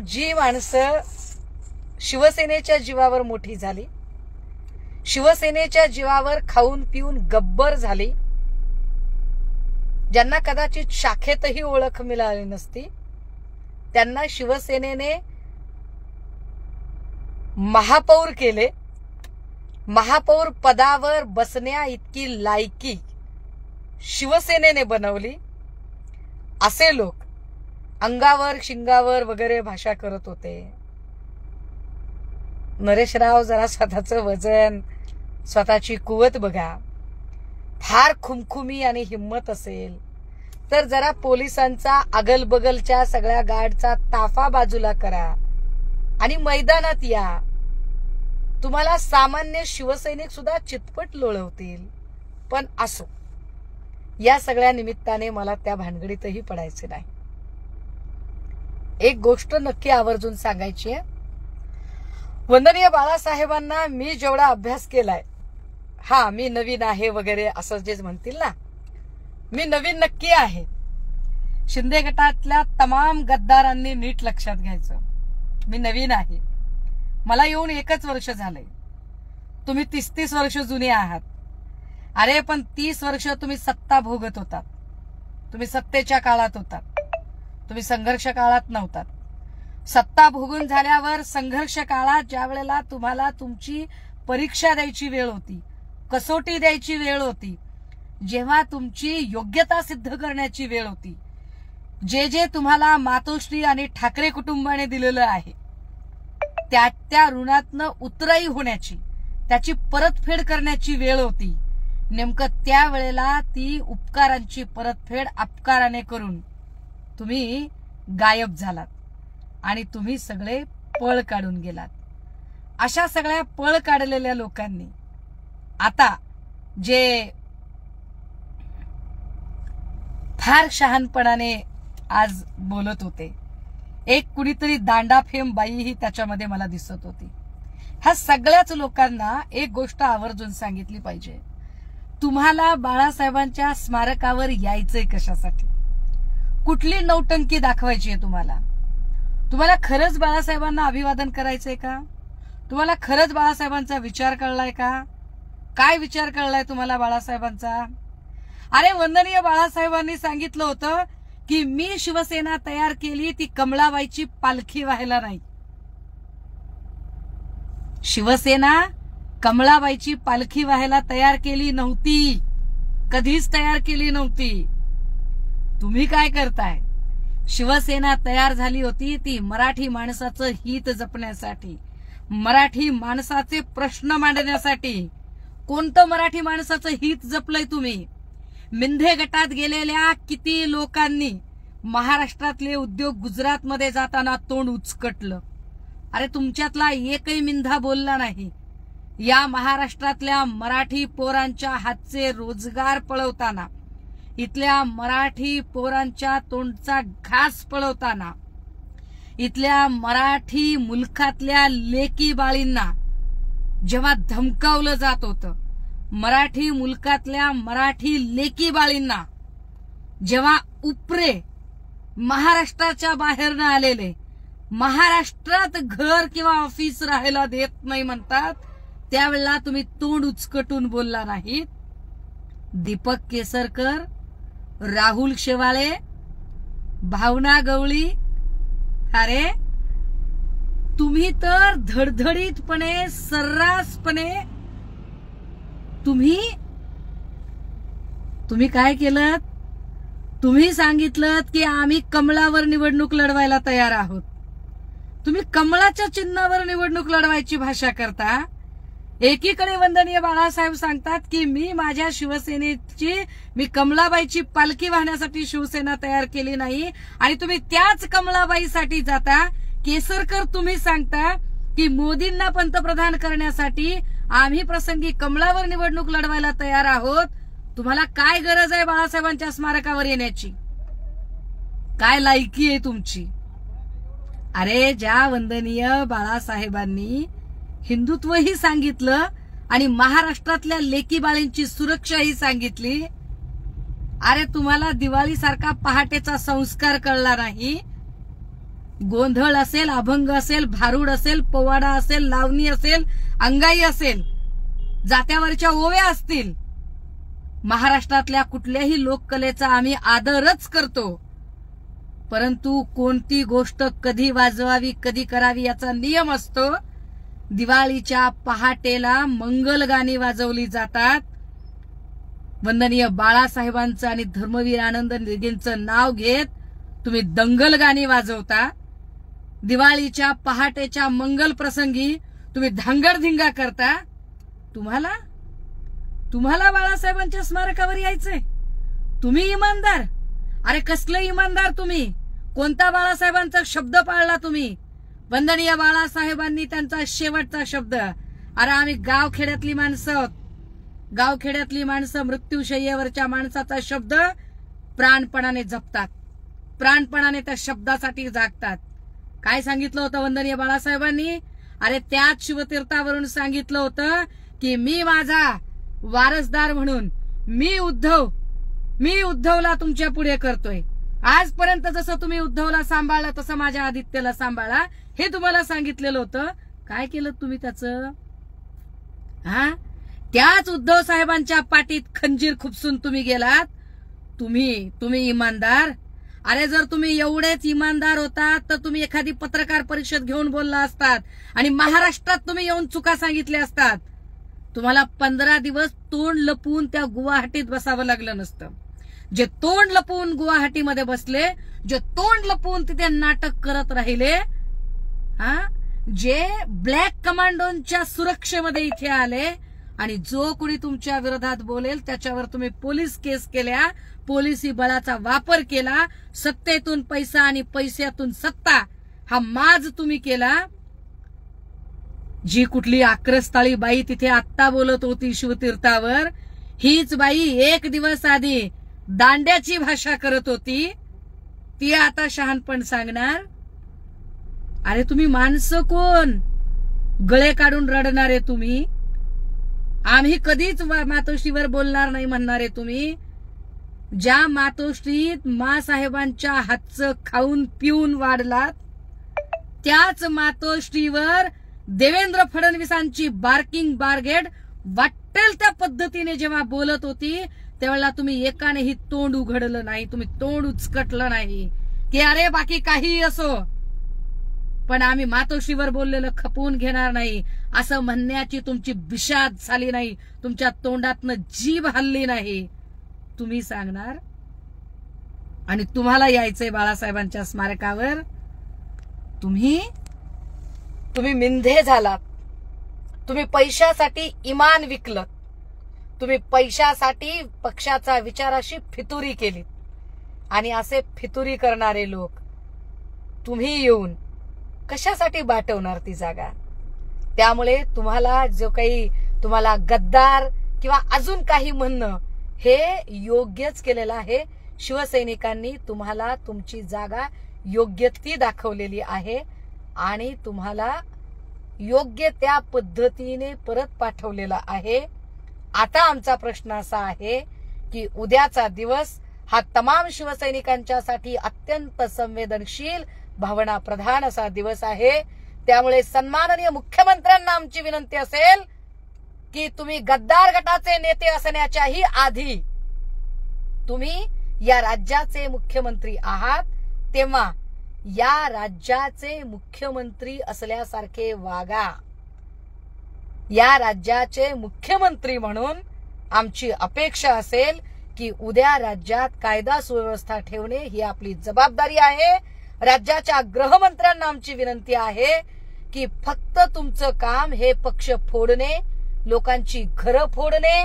जी माणसं शिवसेनेच्या जीवावर मोठी झाली, शिवसेनेच्या जीवावर खाऊन पिऊन गब्बर झाली, ज्यांना कदाचित शाखेतही ओळख मिळाली नसती, त्यांना शिवसेनेने महापौर केले. महापौर पदावर बसण्या इतकी लायकी शिवसेनेने बनवली. असे लोक अंगावर शिंगावर वगैरे भाषा करत होते. नरेशराव, जरा स्वतःचं वजन, स्वतःची कुवत बघा. फार खुमखुमी आणि हिम्मत असेल तर जरा पोलिसांचा अगलबगलच्या सगळ्या गार्डचा ताफा बाजूला करा आणि मैदानात या. तुम्हाला सामान्य शिवसैनिक सुद्धा चितपट लोळवतील. पण असो, या सगळ्या निमित्ताने मला त्या भानगडीतही पडायचे नाही. एक गोष्ट नक्की आवर्जून सांगायची आहे. वंदनीय बाळासाहेबांना मी जेवढा अभ्यास केलाय, हा मी नवीन आहे वगैरे असं जे म्हणतील ना, मी नवीन नक्की आहे. शिंदे गटातल्या तमाम गद्दारांनी नीट लक्षात घ्यायचं, मी नवीन आहे. मला येऊन 1च वर्ष झालंय. तुम्ही 30 वर्ष जुने आहात. अरे पण 30 वर्ष तुम्ही सत्ता भोगत होतात. तुम्ही सत्तेच्या काळात होतात. तुम्ही संघर्ष काळात नव्हतात. सत्ता भोगून झाल्यावर संघर्ष काळात ज्या वेळेला तुम्हाला तुमची परीक्षा द्यायची वेळ होती, कसोटी द्यायची वेळ होती, जेव्हा तुमची योग्यता सिद्ध करण्याची वेळ होती, जे जे तुम्हाला मातोश्री आणि ठाकरे कुटुंबाने दिलेलं आहे त्या ऋणातनं उतराई होण्याची, त्याची परतफेड करण्याची वेळ होती. नेमकं त्या वेळेला ती उपकारांची परतफेड अपकाराने करून तुम्ही गायब झालात आणि तुम्ही सगळे पळ काढून गेलात. अशा सगळ्या पळ काढलेल्या लोकांनी आता जे फार शहाणपणाने आज बोलत होते, एक कुणीतरी दांडाफेम बाईही त्याच्यामध्ये मला दिसत होती. ह्या सगळ्याच लोकांना एक गोष्ट आवर्जून सांगितली पाहिजे. तुम्हाला बाळासाहेबांच्या स्मारकावर यायचंय कशासाठी? कुठली नौटंकी दाखवायची आहे तुम्हाला? तुम्हाला खरंच बाळासाहेबांना अभिवादन करायचंय का? तुम्हाला खरंच बाळासाहेबांचा विचार कळलाय का? काय विचार कळलाय तुम्हाला बाळासाहेबांचा? अरे वंदनीय बाळासाहेबांनी सांगितलं होतं की मी शिवसेना तयार केली ती कमळाबाईची पालखी व्हायला नाही. शिवसेना कमळाबाईची पालखी व्हायला तयार केली नव्हती, कधीच तयार केली नव्हती. तुम्ही काय करताय? शिवसेना तयार झाली होती ती मराठी माणसाचं हित जपण्यासाठी, मराठी माणसाचे प्रश्न मांडण्यासाठी. कोणतं मराठी माणसाचं हित जपलंय तुम्ही? मिंधे गटात गेलेल्या किती लोकांनी महाराष्ट्रातले उद्योग गुजरातमध्ये जाताना तोंड उचकटलं. अरे तुमच्यातला एकही मिंधा बोलला नाही. या महाराष्ट्रातल्या मराठी पोरांच्या हातचे रोजगार पळवताना, इथल्या मराठी पोरांच्या तोंडचा घास पळवताना, इथल्या मराठी मुलखातल्या लेकी बाळींना जेव्हा धमकावलं जात होतं, मराठी मुलखातल्या मराठी लेकी बाळींना जेव्हा उपरे महाराष्ट्राच्या बाहेरनं आलेले महाराष्ट्रात घर किंवा ऑफिस राहायला देत नाही म्हणतात, त्यावेळेला तुम्ही तोंड उचकटून बोलला नाहीत. दीपक केसरकर, राहुल शेवाळे, भावना गवळी, अरे तुम्ही तर धडधडीतपणे सर्रासपणे तुम्ही काय केलं? तुम्ही सांगितलं की आम्ही कमळावर निवडणूक लढवायला तयार आहोत. तुम्ही कमळाच्या चिन्हावर निवडणूक लढवायची भाषा करता. एकीकडे वंदनीय बाळासाहेब सांगतात की मी माझ्या शिवसेनेची, मी कमळाबाईची पालखी वाहण्यासाठी शिवसेना तयार केली नाही, आणि तुम्ही त्याच कमळाबाईसाठी जाता. केसरकर तुम्ही सांगता की मोदींना पंतप्रधान करण्यासाठी आम्ही प्रसंगी कमळावर निवडणूक लढवायला तयार आहोत. तुम्हाला काय गरज आहे बाळासाहेबांच्या स्मारकावर येण्याची? काय लायकी आहे तुमची? अरे ज्या वंदनीय बाळासाहेबांनी हिंदुत्वही सांगितलं आणि महाराष्ट्रातल्या लेकी बाळींची सुरक्षाही सांगितली, अरे तुम्हाला दिवाळीसारखा पहाटेचा संस्कार कळला नाही. गोंधळ असेल, अभंग असेल, भारूड असेल, पोवाडा असेल, लावणी असेल, अंगाई असेल, जात्यावरच्या ओव्या असतील, महाराष्ट्रातल्या कुठल्याही लोककलेचा आम्ही आदरच करतो. परंतु कोणती गोष्ट कधी वाजवावी, कधी करावी याचा नियम असतो. दिवाळीच्या पहाटेला मंगल गाणी वाजवली जातात. वंदनीय बाळासाहेबांचं आणि धर्मवीर आनंद दिघेंचं नाव घेत तुम्ही दंगल गाणी वाजवता. दिवाळीच्या पहाटेच्या मंगल प्रसंगी तुम्ही धांगडधिंगा करता. तुम्हाला बाळासाहेबांच्या स्मारकावर यायचंय? तुम्ही इमानदार? अरे कसले इमानदार तुम्ही? कोणता बाळासाहेबांचा शब्द पाळला तुम्ही? वंदनीय बाळासाहेबांनी त्यांचा शेवटचा शब्द, अरे आम्ही गावखेड्यातली माणसं आहोत, गावखेड्यातली माणसं मृत्यूशय्येवरच्या माणसाचा शब्द प्राणपणाने जपतात, प्राणपणाने त्या शब्दासाठी जागतात. काय सांगितलं होतं वंदनीय बाळासाहेबांनी? अरे त्याच शिवतीर्थावरून सांगितलं होतं की मी माझा वारसदार म्हणून मी उद्धवला तुमच्या पुढे करतोय. आजपर्यंत जसं तुम्ही उद्धवला सांभाळला तसं माझ्या आदित्यला सांभाळा, हे तुम्हाला सांगितलेलं होतं. काय केलं तुम्ही त्याचं? त्याच उद्धव साहेबांच्या पाठीत खंजीर खुपसून तुम्ही गेलात. तुम्ही इमानदार? अरे जर तुम्ही एवढेच इमानदार होतात तर तुम्ही एखादी पत्रकार परिषद घेऊन बोलला असतात आणि महाराष्ट्रात तुम्ही येऊन चुका सांगितल्या असतात. तुम्हाला 15 दिवस तोंड लपवून त्या गुवाहाटीत बसावं लागलं नसतं. जे तोंड लपवून गुवाहाटीमध्ये बसले, जे तोंड लपवून तिथे नाटक करत राहिले, जे ब्लॅक कमांडोंच्या सुरक्षेमध्ये इथे आले आणि जो कोणी तुमच्या विरोधात बोलेल त्याच्यावर तुम्ही पोलीस केस केल्या, पोलिसी बळाचा वापर केला, सत्तेतून पैसा आणि पैशातून सत्ता हा माज तुम्ही केला. जी कुठली आक्रस्ताळी बाई तिथे आत्ता बोलत होती शिवतीर्थावर, हीच बाई एक दिवस आधी दांड्याची भाषा करत होती. ती आता शहाणपण सांगणार? अरे तुम्ही माणसं कोण? गळे काढून रडणारे तुम्ही. आम्ही कधीच मातोश्रीवर बोलणार नाही म्हणणारे तुम्ही. ज्या मातोश्रीत मासाहेबांच्या हातचं खाऊन पिऊन वाढलात, त्याच मातोश्रीवर देवेंद्र फडणवीसांची बार्किंग बार्गेड वाटेल त्या पद्धतीने जेव्हा बोलत होती त्यावेळेला तुम्ही एकानेही तोंड उघडलं नाही, तुम्ही तोंड उचकटलं नाही की अरे बाकी काही असो पण आम्ही मातोश्रीवर बोललेलं खपवून घेणार नाही असं म्हणण्याची तुमची बिशाद झाली नाही, तुमच्या तोंडातनं जीभ हल्ली नाही. तुम्ही सांगणार? आणि तुम्हाला यायचंय बाळासाहेबांच्या स्मारकावर? तुम्ही मिंधे झालात. तुम्ही पैशासाठी इमान विकलत. तुम्ही पैशासाठी पक्षाचा विचाराशी फितुरी केली. आणि असे फितुरी करणारे लोक तुम्ही येऊन कशासाठी बाटवणार ती जागा? त्यामुळे तुम्हाला जो काही तुम्हाला गद्दार किंवा अजून काही म्हणणं हे योग्यच केलेलं आहे. शिवसैनिकांनी तुम्हाला तुमची जागा योग्य ती दाखवलेली आहे आणि तुम्हाला योग्य त्या पद्धतीने परत पाठवलेला आहे. आता आमचा प्रश्न असा आहे की उद्याचा दिवस हा तमाम शिवसैनिकांच्यासाठी अत्यंत संवेदनशील, भावना प्रधान असा दिवस आहे. त्यामुळे सन्माननीय मुख्यमंत्र्यांना आमची विनंती असेल की तुम्ही गद्दार गटाचे नेते असण्याच्याही आधी तुम्ही या राज्याचे मुख्यमंत्री आहात, तेव्हा या राज्याचे मुख्यमंत्री असल्यासारखे वागा. या राज्याचे मुख्यमंत्री म्हणून आमची अपेक्षा असेल की उद्या राज्यात कायदा सुव्यवस्था ठेवणे ही आपली जबाबदारी आहे. राज्याच्या गृहमंत्र्यांना आमची विनंती आहे की फक्त तुमचं काम हे पक्ष फोडणे, लोकांची घरं फोडणे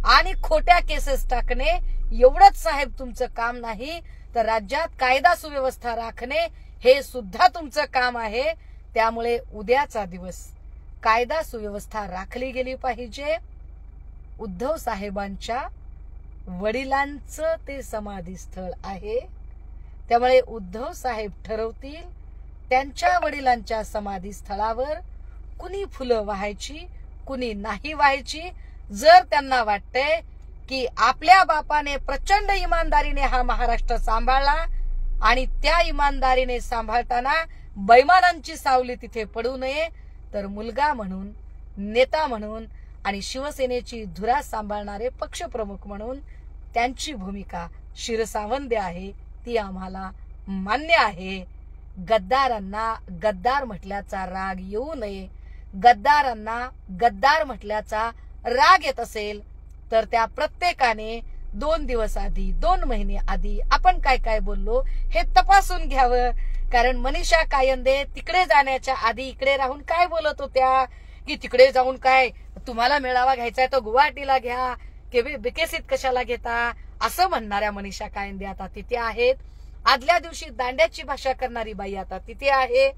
आणि खोट्या केसेस टाकणे एवढंच साहेब तुमचं काम नाही, तर राज्यात कायदा सुव्यवस्था राखणे हे सुद्धा तुमचं काम आहे. त्यामुळे उद्याचा दिवस कायदा सुव्यवस्था राखली गेली पाहिजे. उद्धव साहेबांच्या वडिलांचं ते समाधीस्थळ आहे, त्यामुळे उद्धव साहेब ठरवतील त्यांच्या वडिलांच्या समाधीस्थळावर कुणी फुलं वाहायची, कुणी नाही वाहायची. जर त्यांना वाटतंय की आपल्या बापाने प्रचंड इमानदारीने हा महाराष्ट्र सांभाळला आणि त्या इमानदारीने सांभाळताना बैमानांची सावली तिथे पडू नये, तर मुलगा म्हणून, नेता म्हणून आणि शिवसेनेची धुरा सांभाळणारे पक्षप्रमुख म्हणून त्यांची भूमिका शिरसावंद्य आहे, ती आम्हाला मान्य आहे. गद्दारांना गद्दार म्हटल्याचा राग येऊ नये. गद्दारांना गद्दार म्हटल्याचा राग येत असेल तर त्या प्रत्येकाने 2 दिवस आधी, 2 महिने आधी आपण काय काय बोललो हे तपासून घ्यावं. कारण मनीषा कायंदे तिकडे जाण्याच्या आधी इकडे राहून काय बोलत होत्या की तिकडे जाऊन काय तुम्हाला मेळावा घ्यायचा आहे तो गुवाहाटीला घ्या, बिकेसीत कशाला घेता, असं म्हणणाऱ्या मनीषा कायंदे आता तिथे आहेत. आदल्या दिवशी दांड्याची भाषा करणारी बाई आता तिथे आहे.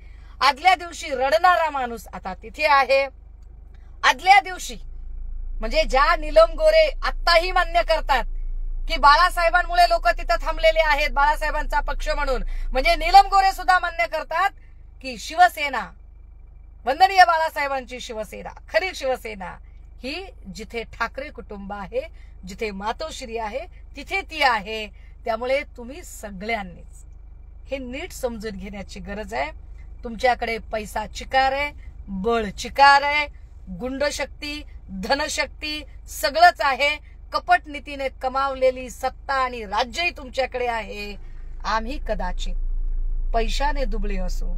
आदल्या दिवशी रडणारा माणूस आता तिथे आहे. आदल्या दिवशी म्हणजे ज्या नीलम गोरे आत्ताही मान्य करतात की बाळासाहेबांमुळे लोक तिथं थांबलेले आहेत, बाळासाहेबांचा पक्ष म्हणून, म्हणजे नीलम गोरे सुद्धा मान्य करतात की शिवसेना, वंदनीय बाळासाहेबांची शिवसेना, खरी शिवसेना ही जिथे ठाकरे कुटुंब आहे, जिथे मातोश्री आहे, तिथे ती आहे. त्यामुळे तुम्ही सगळ्यांनीच हे नीट समजून घेण्याची गरज आहे. तुमच्याकडे पैसा चिकार आहे, बळ चिकार आहे, गुंडशक्ती, धनशक्ती सगळंच आहे. कपट नीतीने कमावलेली सत्ता आणि राज्यही तुमच्याकडे आहे. आम्ही कदाचित पैशाने दुबळे असू,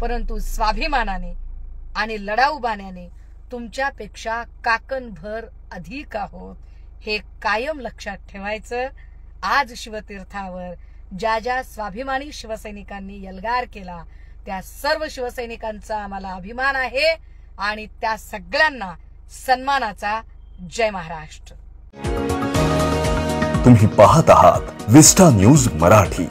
परंतु स्वाभिमानाने आणि लढाऊ बाण्याने तुमच्यापेक्षा काकणभर अधिक आहोत. हे कायम लक्षात ठेवायचं. आज शिवतीर्थावर ज्या ज्या स्वाभिमानी शिवसैनिकांनी यल्गार केला त्या सर्व शिवसैनिकांचा आम्हाला अभिमान आहे आणि त्या सगळ्यांना सन्मानाचा जय महाराष्ट्र. तुम्ही पाहत आहात विस्टा न्यूज मराठी.